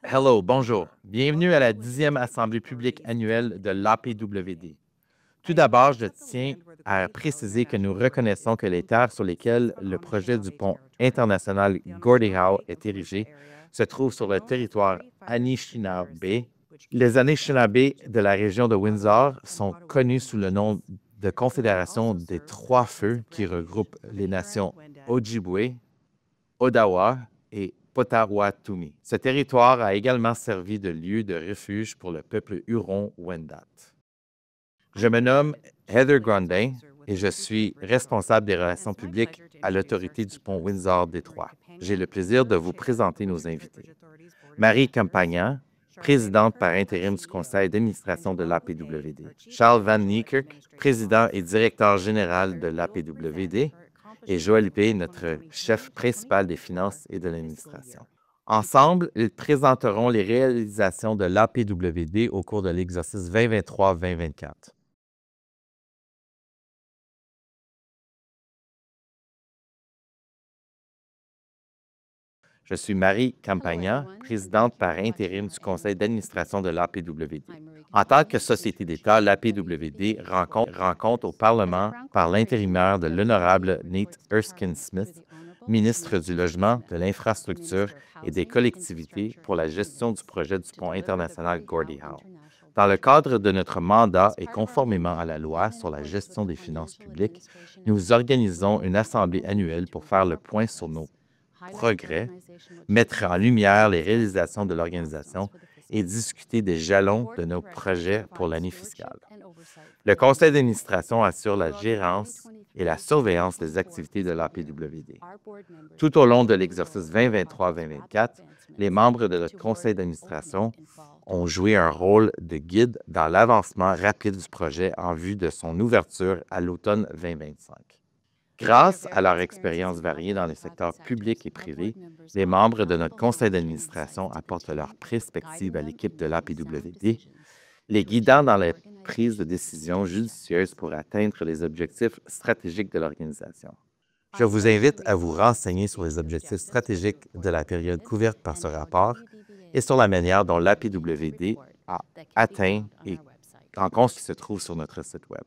Hello, bonjour. Bienvenue à la 10e Assemblée publique annuelle de l'APWD. Tout d'abord, je tiens à préciser que nous reconnaissons que les terres sur lesquelles le projet du pont international Gordie Howe est érigé se trouvent sur le territoire Anishinaabe. Les Anishinaabe de la région de Windsor sont connus sous le nom de Confédération des Trois Feux qui regroupe les nations Ojibwe, Odawa et Potawatomi. Ce territoire a également servi de lieu de refuge pour le peuple Huron-Wendat. Je me nomme Heather Grondin et je suis responsable des relations publiques à l'autorité du pont Windsor-Détroit. J'ai le plaisir de vous présenter nos invités. Marie Campagnan, présidente par intérim du conseil d'administration de l'APWD. Charles Van Niekerk, président et directeur général de l'APWD. Et Joël P., notre chef principal des finances et de l'administration. Ensemble, ils présenteront les réalisations de l'APWD au cours de l'exercice 2023-2024. Je suis Marie Campagnan, présidente par intérim du conseil d'administration de l'APWD. En tant que société d'État, l'APWD rend compte au Parlement par l'intérimaire de l'honorable Nate Erskine Smith, ministre du Logement, de l'Infrastructure et des Collectivités pour la gestion du projet du pont international Gordie Howe. Dans le cadre de notre mandat et conformément à la loi sur la gestion des finances publiques, nous organisons une assemblée annuelle pour faire le point sur nos progrès, mettre en lumière les réalisations de l'organisation et discuter des jalons de nos projets pour l'année fiscale. Le conseil d'administration assure la gérance et la surveillance des activités de l'APWD. Tout au long de l'exercice 2023-2024, les membres de notre conseil d'administration ont joué un rôle de guide dans l'avancement rapide du projet en vue de son ouverture à l'automne 2025. Grâce à leur expérience variée dans les secteurs publics et privés, les membres de notre conseil d'administration apportent leur perspective à l'équipe de l'APWD, les guidant dans la prise de décisions judicieuses pour atteindre les objectifs stratégiques de l'organisation. Je vous invite à vous renseigner sur les objectifs stratégiques de la période couverte par ce rapport et sur la manière dont l'APWD a atteint et rencontre qui se trouve sur notre site Web.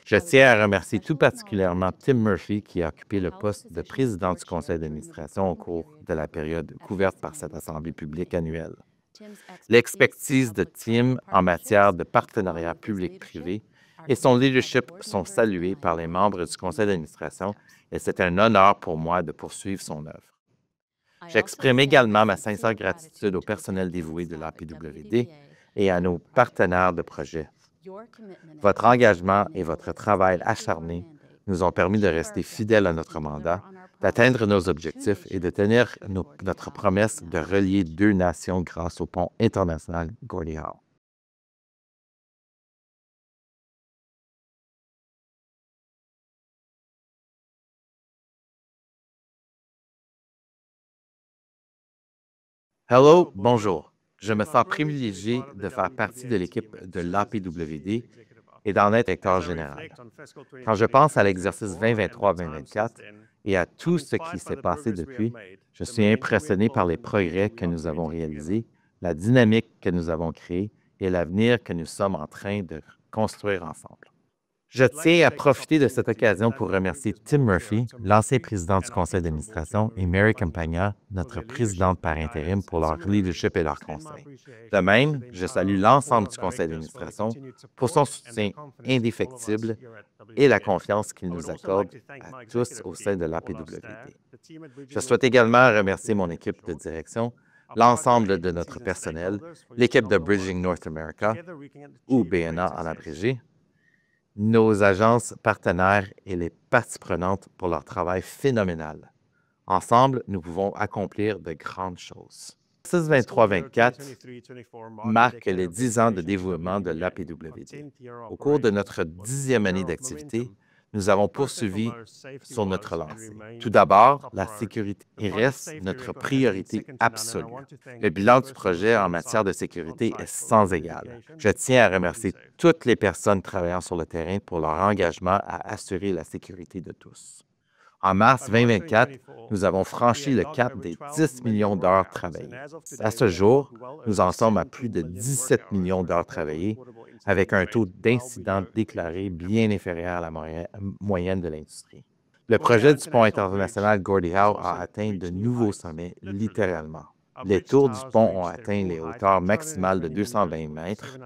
Je tiens à remercier tout particulièrement Tim Murphy qui a occupé le poste de président du conseil d'administration au cours de la période couverte par cette assemblée publique annuelle. L'expertise de Tim en matière de partenariat public-privé et son leadership sont salués par les membres du conseil d'administration et c'est un honneur pour moi de poursuivre son œuvre. J'exprime également ma sincère gratitude au personnel dévoué de l'APWD et à nos partenaires de projet. Votre engagement et votre travail acharné nous ont permis de rester fidèles à notre mandat, d'atteindre nos objectifs et de tenir notre promesse de relier deux nations grâce au pont international Gordie Howe. Hello, bonjour. Je me sens privilégié de faire partie de l'équipe de l'APWD et d'en être directeur général. Quand je pense à l'exercice 2023-2024 et à tout ce qui s'est passé depuis, je suis impressionné par les progrès que nous avons réalisés, la dynamique que nous avons créée et l'avenir que nous sommes en train de construire ensemble. Je tiens à profiter de cette occasion pour remercier Tim Murphy, l'ancien président du conseil d'administration, et Mary Campagna, notre présidente par intérim, pour leur leadership et leur conseil. De même, je salue l'ensemble du conseil d'administration pour son soutien indéfectible et la confiance qu'il nous accorde à tous au sein de l'APWD. Je souhaite également remercier mon équipe de direction, l'ensemble de notre personnel, l'équipe de Bridging North America, ou BNA en abrégé, nos agences partenaires et les parties prenantes pour leur travail phénoménal. Ensemble, nous pouvons accomplir de grandes choses. L'exercice 23-24 marque les 10 ans de dévouement de l'APWD. Au cours de notre 10e année d'activité, nous avons poursuivi sur notre lancée. Tout d'abord, la sécurité reste notre priorité absolue. Le bilan du projet en matière de sécurité est sans égal. Je tiens à remercier toutes les personnes travaillant sur le terrain pour leur engagement à assurer la sécurité de tous. En mars 2024, nous avons franchi le cap des 10 millions d'heures travaillées. À ce jour, nous en sommes à plus de 17 millions d'heures travaillées, avec un taux d'incidents déclarés bien inférieur à la moyenne de l'industrie. Le projet du pont international Gordie Howe a atteint de nouveaux sommets, littéralement. Les tours du pont ont atteint les hauteurs maximales de 220 mètres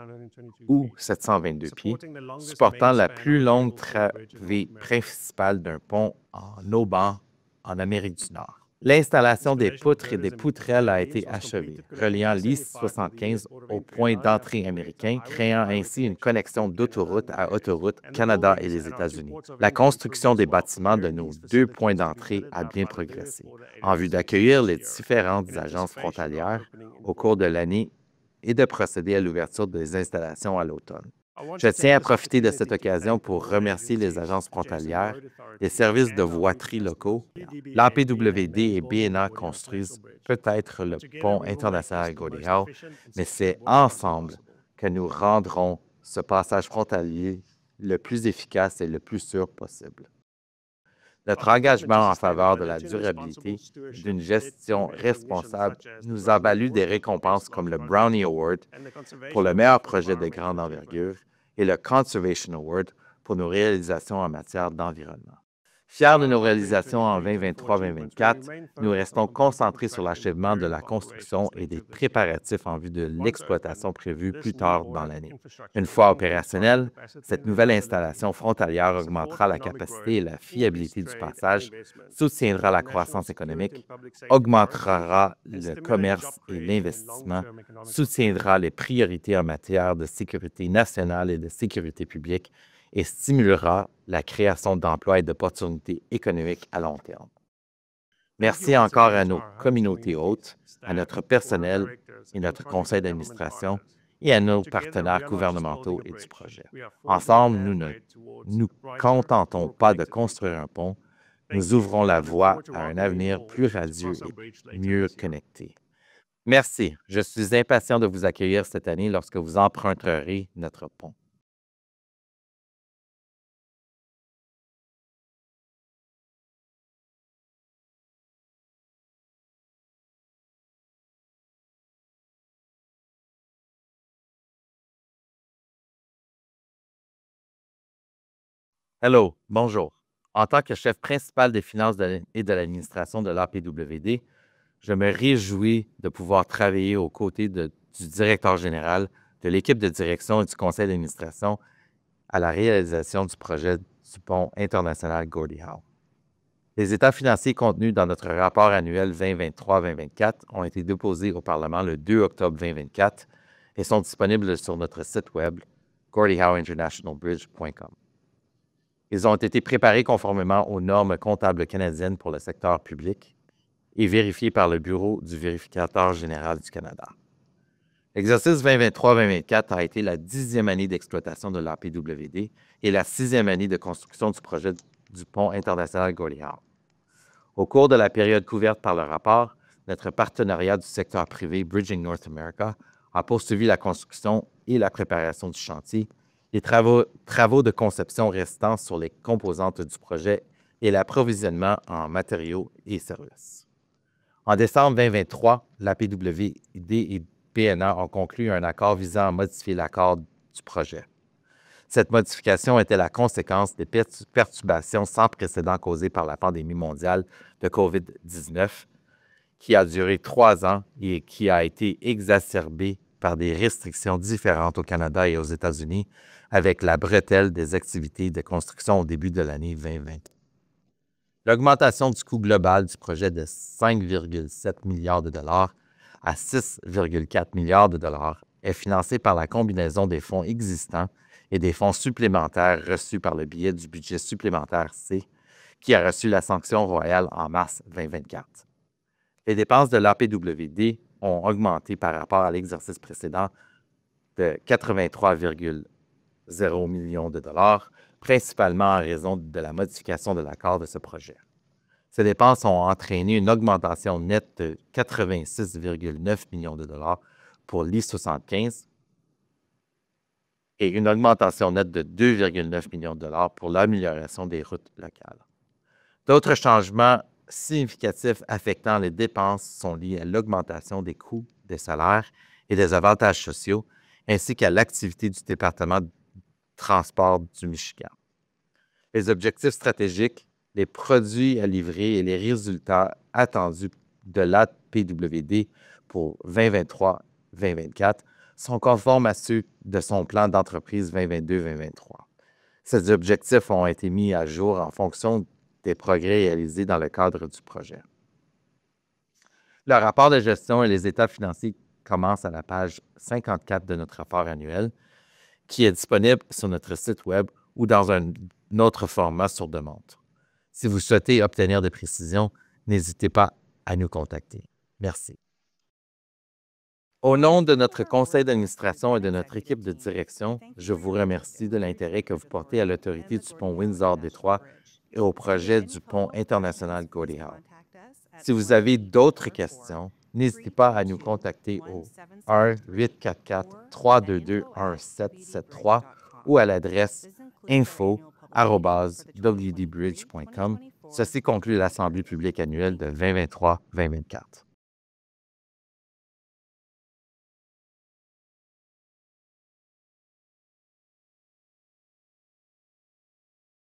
ou 722 pieds, supportant la plus longue travée principale d'un pont en auban en Amérique du Nord. L'installation des poutres et des poutrelles a été achevée, reliant l'I-75 au point d'entrée américain, créant ainsi une connexion d'autoroute à autoroute Canada et les États-Unis. La construction des bâtiments de nos deux points d'entrée a bien progressé, en vue d'accueillir les différentes agences frontalières au cours de l'année et de procéder à l'ouverture des installations à l'automne. Je tiens à profiter de cette occasion pour remercier les agences frontalières, les services de voirie locaux. L'APWD et BNA construisent peut-être le pont international Gordie Howe, mais c'est ensemble que nous rendrons ce passage frontalier le plus efficace et le plus sûr possible. Notre engagement en faveur de la durabilité et d'une gestion responsable nous a valu des récompenses comme le Brownie Award pour le meilleur projet de grande envergure et le Conservation Award pour nos réalisations en matière d'environnement. Fiers de nos réalisations en 2023-2024, nous restons concentrés sur l'achèvement de la construction et des préparatifs en vue de l'exploitation prévue plus tard dans l'année. Une fois opérationnelle, cette nouvelle installation frontalière augmentera la capacité et la fiabilité du passage, soutiendra la croissance économique, augmentera le commerce et l'investissement, soutiendra les priorités en matière de sécurité nationale et de sécurité publique, et stimulera la création d'emplois et d'opportunités économiques à long terme. Merci encore à nos communautés hôtes, à notre personnel et notre conseil d'administration et à nos partenaires gouvernementaux et du projet. Ensemble, nous ne nous contentons pas de construire un pont, nous ouvrons la voie à un avenir plus radieux et mieux connecté. Merci. Je suis impatient de vous accueillir cette année lorsque vous emprunterez notre pont. Hello, bonjour. En tant que chef principal des finances et de l'administration de l'APWD, je me réjouis de pouvoir travailler aux côtés du directeur général, de l'équipe de direction et du conseil d'administration à la réalisation du projet du pont international Gordie Howe. Les états financiers contenus dans notre rapport annuel 2023-2024 ont été déposés au Parlement le 2 octobre 2024 et sont disponibles sur notre site web gordiehoweinternationalbridge.com. Ils ont été préparés conformément aux normes comptables canadiennes pour le secteur public et vérifiés par le Bureau du vérificateur général du Canada. L'exercice 2023-2024 a été la 10e année d'exploitation de l'APWD et la 6e année de construction du projet du pont international Gordie Howe. Au cours de la période couverte par le rapport, notre partenariat du secteur privé Bridging North America a poursuivi la construction et la préparation du chantier, les travaux de conception restants sur les composantes du projet et l'approvisionnement en matériaux et services. En décembre 2023, l'APWD et BNA ont conclu un accord visant à modifier l'accord du projet. Cette modification était la conséquence des perturbations sans précédent causées par la pandémie mondiale de COVID-19, qui a duré 3 ans et qui a été exacerbée par des restrictions différentes au Canada et aux États-Unis, avec la bretelle des activités de construction au début de l'année 2020. L'augmentation du coût global du projet de 5,7 milliards de dollars à 6,4 milliards de dollars est financée par la combinaison des fonds existants et des fonds supplémentaires reçus par le biais du budget supplémentaire C, qui a reçu la sanction royale en mars 2024. Les dépenses de l'APWD ont augmenté par rapport à l'exercice précédent de 83,0 millions de dollars, principalement en raison de la modification de l'accord de ce projet. Ces dépenses ont entraîné une augmentation nette de 86,9 millions de dollars pour l'I-75 et une augmentation nette de 2,9 millions de dollars pour l'amélioration des routes locales. D'autres changements significatifs affectant les dépenses sont liés à l'augmentation des coûts des salaires et des avantages sociaux, ainsi qu'à l'activité du département de transport du Michigan. Les objectifs stratégiques, les produits à livrer et les résultats attendus de l'APWD pour 2023-2024 sont conformes à ceux de son plan d'entreprise 2022-2023. Ces objectifs ont été mis à jour en fonction des progrès réalisés dans le cadre du projet. Le rapport de gestion et les états financiers commencent à la page 54 de notre rapport annuel, qui est disponible sur notre site Web ou dans un autre format sur demande. Si vous souhaitez obtenir des précisions, n'hésitez pas à nous contacter. Merci. Au nom de notre conseil d'administration et de notre équipe de direction, je vous remercie de l'intérêt que vous portez à l'autorité du pont Windsor-Détroit et au projet du pont international Gordie Howe. Si vous avez d'autres questions, n'hésitez pas à nous contacter au 1-844-322-1773 ou à l'adresse info@wdbridge.com. Ceci conclut l'Assemblée publique annuelle de 2023-2024.